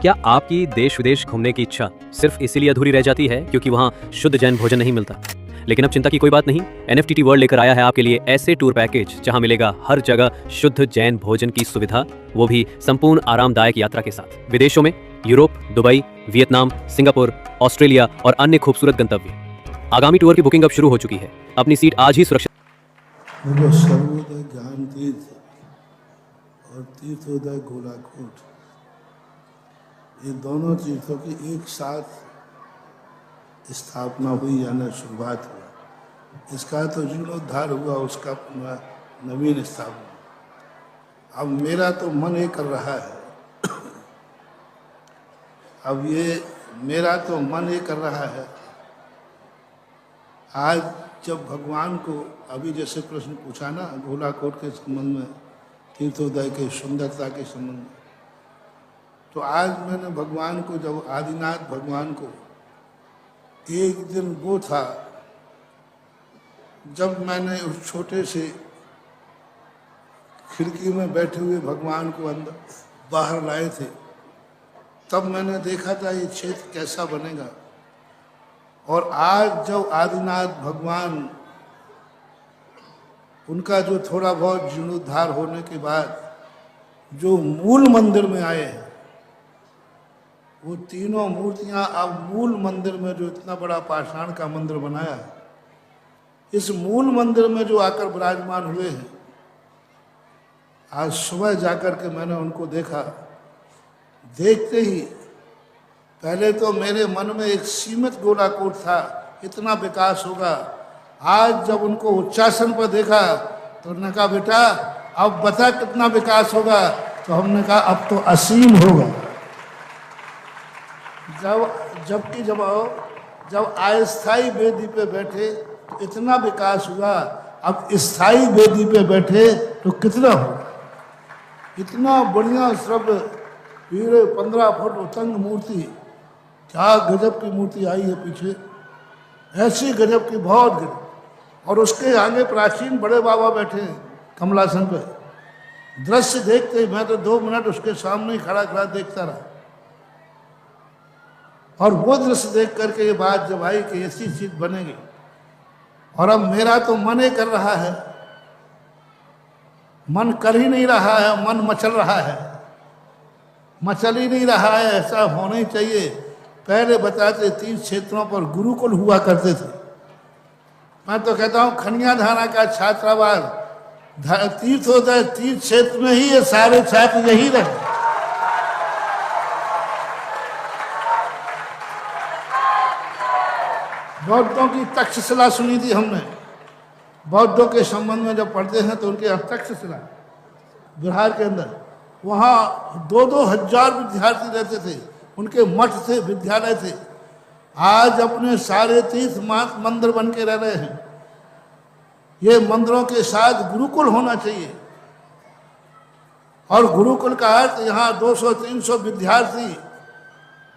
क्या आपकी देश विदेश घूमने की इच्छा सिर्फ इसीलिए अधूरी रह जाती है क्योंकि वहाँ शुद्ध जैन भोजन नहीं मिलता? लेकिन अब चिंता की कोई बात नहीं। एनएफटीटी वर्ल्ड लेकर आया है आपके लिए ऐसे टूर पैकेज जहां मिलेगा हर जगह शुद्ध जैन भोजन की सुविधा, वो भी संपूर्ण आरामदायक यात्रा के साथ। विदेशों में Europe, Dubai, Vietnam, Singapore, Australia और अन्य खूबसूरत गंतव्य। आगामी टूर की बुकिंग अब शुरू हो चुकी है। अपनी सीट आज ही सुरक्षित। सर्वोदय ज्ञान तीर्थ और तीर्थोदय गोलाकोट, ये दोनों तीर्थों की एक साथ स्थापना हुई, यानी शुरुआत हुई। इसका तो जीर्णोद्धार हुआ, उसका नवीन स्थापना। अब मेरा तो मन ये कर रहा है अब ये मेरा तो मन ये कर रहा है, आज जब भगवान को, अभी जैसे प्रश्न पूछा ना गोलाकोट के संबंध में, तीर्थोदय के सुंदरता के संबंध में, तो आज मैंने भगवान को, जब आदिनाथ भगवान को, एक दिन वो था जब मैंने उस छोटे से खिड़की में बैठे हुए भगवान को अंदर बाहर लाए थे, तब मैंने देखा था ये क्षेत्र कैसा बनेगा। और आज जब आदिनाथ भगवान, उनका जो थोड़ा बहुत जीर्णोद्धार होने के बाद जो मूल मंदिर में आए हैं, वो तीनों मूर्तियां अब मूल मंदिर में, जो इतना बड़ा पाषाण का मंदिर बनाया है, इस मूल मंदिर में जो आकर विराजमान हुए हैं, आज सुबह जाकर के मैंने उनको देखा। देखते ही पहले तो मेरे मन में एक सीमित गोलाकोट था, इतना विकास होगा। आज जब उनको उच्चासन पर देखा तो उन्होंने कहा, बेटा अब बता कितना विकास होगा। तो हमने कहा अब तो असीम होगा। जब अस्थाई वेदी पे बैठे तो इतना विकास हुआ, अब स्थाई वेदी पे बैठे तो कितना होगा। इतना बढ़िया श्रव्य पीड़े 15 फुट उतंग मूर्ति, क्या गजब की मूर्ति आई है पीछे, ऐसी गजब की, बहुत गजब। और उसके आगे प्राचीन बड़े बाबा बैठे हैं कमलासन पे। दृश्य देखते ही मैं तो 2 मिनट उसके सामने ही खड़ा खड़ा देखता रहा। और वो दृश्य देख करके ये बात जब आई कि ऐसी चीज बनेगी, और अब मेरा तो मन ही कर रहा है, मन कर ही नहीं रहा है, मन मचल रहा है, मचल ही नहीं रहा है। ऐसा होना ही चाहिए। पहले बताते 3 क्षेत्रों पर गुरुकुल हुआ करते थे। मैं तो कहता हूँ खनिया धाना का छात्रावास, तीर्थोदय तीर्थ क्षेत्र में ही ये सारे छात्र यही रहे। बौद्धों की तक्षशिला सुनी थी हमने। बौद्धों के संबंध में जब पढ़ते हैं तो उनके यहाँ तक्षशिला बिहार के अंदर, वहाँ 2-2 हजार विद्यार्थी रहते थे, उनके मठ थे, विद्यालय थे। आज अपने सारे तीर्थ मंदिर बन के रह रहे हैं। ये मंदिरों के साथ गुरुकुल होना चाहिए। और गुरुकुल का अर्थ, यहाँ 200-300 विद्यार्थी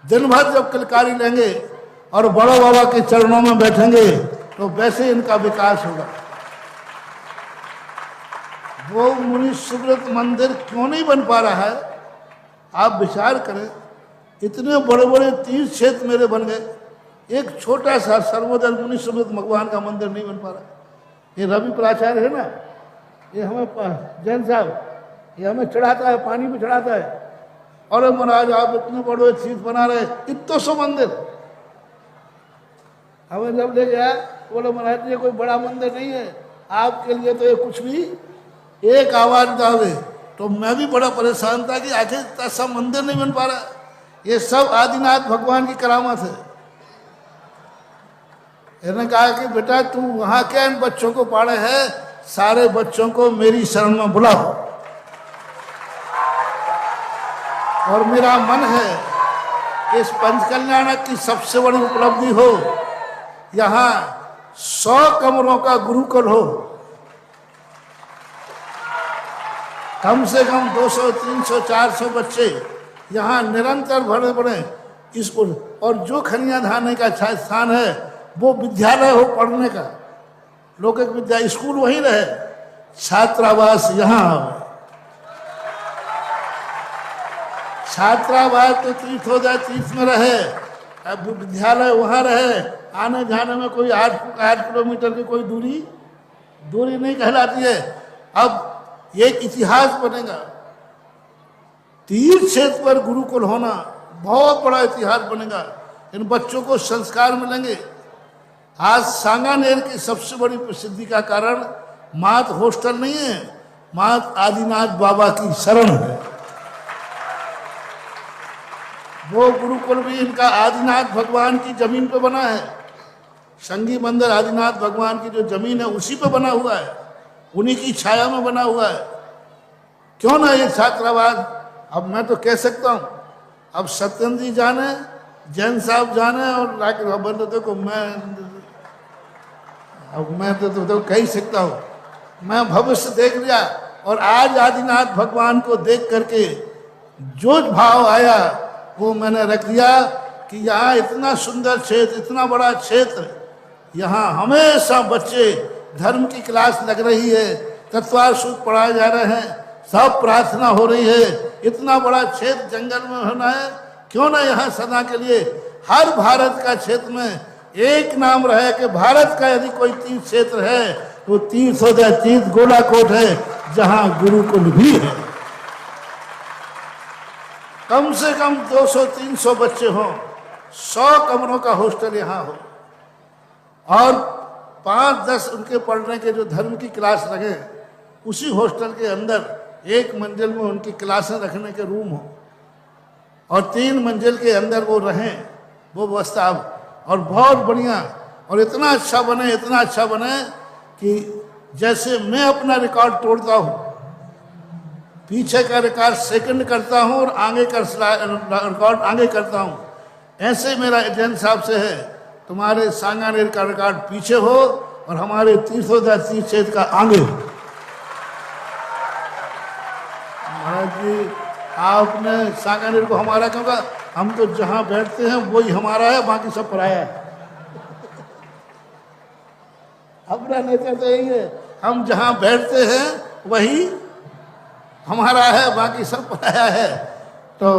दिन भर जब किलकारी लेंगे और बड़ों बाबा के चरणों में बैठेंगे तो वैसे इनका विकास होगा। वो मुनि सुब्रत मंदिर क्यों नहीं बन पा रहा है, आप विचार करें। इतने बड़े बड़े तीर्थ क्षेत्र मेरे बन गए, एक छोटा सा सर्वोदय मुनि सुब्रत भगवान का मंदिर नहीं बन पा रहा। ये रवि प्राचार्य है ना, ये हमें जैन साहब, ये हमें चढ़ाता है, पानी में चढ़ाता है, और महाराज आप इतने बड़े तीर्थ बना रहे, इतने सो मंदिर। हमें जब ले गया बोले, महाराज ये कोई बड़ा मंदिर नहीं है, आपके लिए तो ये कुछ भी एक आवाज डाले। तो मैं भी बड़ा परेशान था कि आखिर इतना सब मंदिर नहीं बन पा रहा। ये सब आदिनाथ भगवान की करामत है। इन्होंने कहा कि बेटा तू वहां क्या इन बच्चों को पढ़े है, सारे बच्चों को मेरी शरण में बुलाओ। और मेरा मन है कि इस पंचकल्याणक की सबसे बड़ी उपलब्धि हो, यहाँ 100 कमरों का गुरुकुल हो, कम से कम 200, 300, 400 बच्चे यहाँ निरंतर भरे पड़े स्कूल। और जो खनिया धाने का स्थान है वो विद्यालय हो पढ़ने का, लौकिक विद्या स्कूल वहीं रहे, छात्रावास यहाँ हो। छात्रावास तो तीर्थोदय तीर्थ में रहे, अब विद्यालय वहाँ रहे, आने जाने में कोई 8 किलोमीटर की कोई दूरी नहीं कहलाती है। अब एक इतिहास बनेगा, तीर्थ क्षेत्र पर गुरुकुल होना बहुत बड़ा इतिहास बनेगा। इन बच्चों को संस्कार मिलेंगे। आज सांगानेर की सबसे बड़ी प्रसिद्धि का कारण मात हॉस्टल नहीं है, मात आदिनाथ बाबा की शरण है। वो गुरुकुल भी इनका आदिनाथ भगवान की जमीन पे बना है। संगी मंदिर आदिनाथ भगवान की जो जमीन है उसी पे बना हुआ है, उन्हीं की छाया में बना हुआ है। क्यों ना ये छात्रावास, अब मैं तो कह सकता हूँ, अब सत्येंद्र जी जाने, जैन साहब जाने और राकेश बाबा तो देखो मैं तो कह ही सकता हूँ, मैं भविष्य देख लिया। और आज आदिनाथ भगवान को देख करके जो भाव आया वो मैंने रख दिया कि यहाँ इतना सुंदर क्षेत्र, इतना बड़ा क्षेत्र, यहाँ हमेशा बच्चे धर्म की क्लास लग रही है, तत्वार सूत्र पढ़ाए जा रहे हैं, सब प्रार्थना हो रही है। इतना बड़ा क्षेत्र जंगल में होना है, क्यों ना यहाँ सदा के लिए हर भारत का क्षेत्र में एक नाम रहे कि भारत का यदि कोई तीर्थ क्षेत्र है तो तीर्थोदय तीर्थ गोलाकोट है, जहाँ गुरुकुल भी है। कम से कम 200-300 बच्चे हों, 100 कमरों का हॉस्टल यहाँ हो, और 5-10 उनके पढ़ने के जो धर्म की क्लास लगे, उसी हॉस्टल के अंदर एक मंजिल में उनकी क्लासें रखने के रूम हो, और 3 मंजिल के अंदर वो रहें, वो व्यवस्था। और बहुत बढ़िया, और इतना अच्छा बने कि जैसे मैं अपना रिकॉर्ड तोड़ता हूँ, पीछे का रिकॉर्ड सेकंड करता हूँ और आगे का रिकॉर्ड आगे करता हूँ, ऐसे मेरा जैन साहब से है। तुम्हारे सांगानेर का रिकॉर्ड पीछे हो और हमारे तीर्थोदय तीर्थ क्षेत्र का आगे हो। महाराज जी, आपने सांगानेर को हमारा क्यों कहा? हम तो जहाँ बैठते हैं वही हमारा है, बाकी सब पराया है। अपना नेचर तो यही है, हम जहाँ बैठते हैं वही हमारा है, बाकी सब पराया है। तो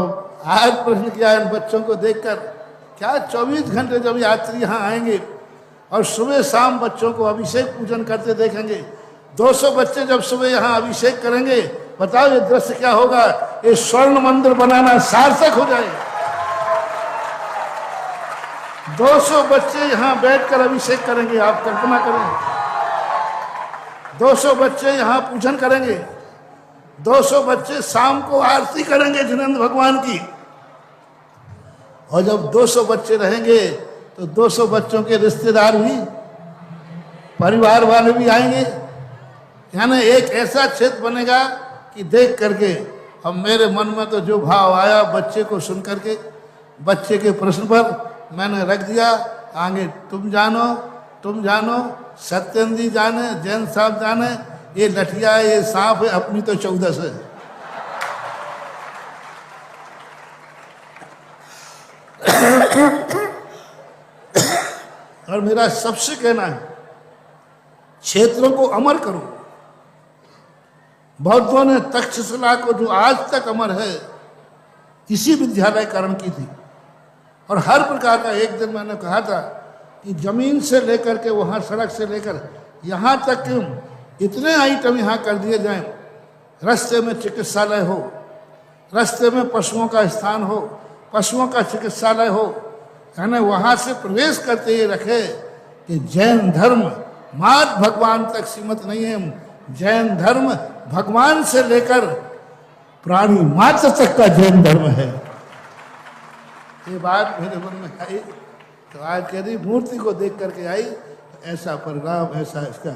आज प्रश्न किया इन बच्चों को देखकर, क्या 24 घंटे जब यात्री यहाँ आएंगे और सुबह शाम बच्चों को अभिषेक पूजन करते देखेंगे, 200 बच्चे जब सुबह यहाँ अभिषेक करेंगे, बताओ ये दृश्य क्या होगा? ये स्वर्ण मंदिर बनाना सार्थक हो जाएगा। 200 बच्चे यहाँ बैठकर अभिषेक करेंगे, आप कल्पना करें। 200 बच्चे यहाँ पूजन करेंगे, 200 बच्चे शाम को आरती करेंगे जिनेंद्र भगवान की। और जब 200 बच्चे रहेंगे तो 200 बच्चों के रिश्तेदार भी, परिवार वाले भी आएंगे। यानी एक ऐसा क्षेत्र बनेगा कि देख करके अब मेरे मन में तो जो भाव आया बच्चे को सुन करके, बच्चे के प्रश्न पर मैंने रख दिया। आगे तुम जानो, सत्येंद्र जी जाने, जैन साहब जाने, ये लठिया है, ये सांप है, अपनी तो 14 है। और मेरा सबसे कहना है, क्षेत्रों को अमर करो। बौद्धों ने तक्षशिला को, जो आज तक अमर है, इसी विद्यालयकरण की थी। और हर प्रकार का, एक दिन मैंने कहा था कि जमीन से लेकर के वहाँ सड़क से लेकर यहाँ तक कि इतने आइटम यहाँ कर दिए जाएं, रास्ते में चिकित्सालय हो, रास्ते में पशुओं का स्थान हो, पशुओं का चिकित्सालय हो, यानी वहाँ से प्रवेश करते ये रखे कि जैन धर्म मात्र भगवान तक सीमित नहीं है। जैन धर्म भगवान से लेकर प्राणी मात्र तक का जैन धर्म है। ये बात मेरे मन में आई तो आज कह रही मूर्ति को देख करके आई, ऐसा परिणाम, ऐसा इसका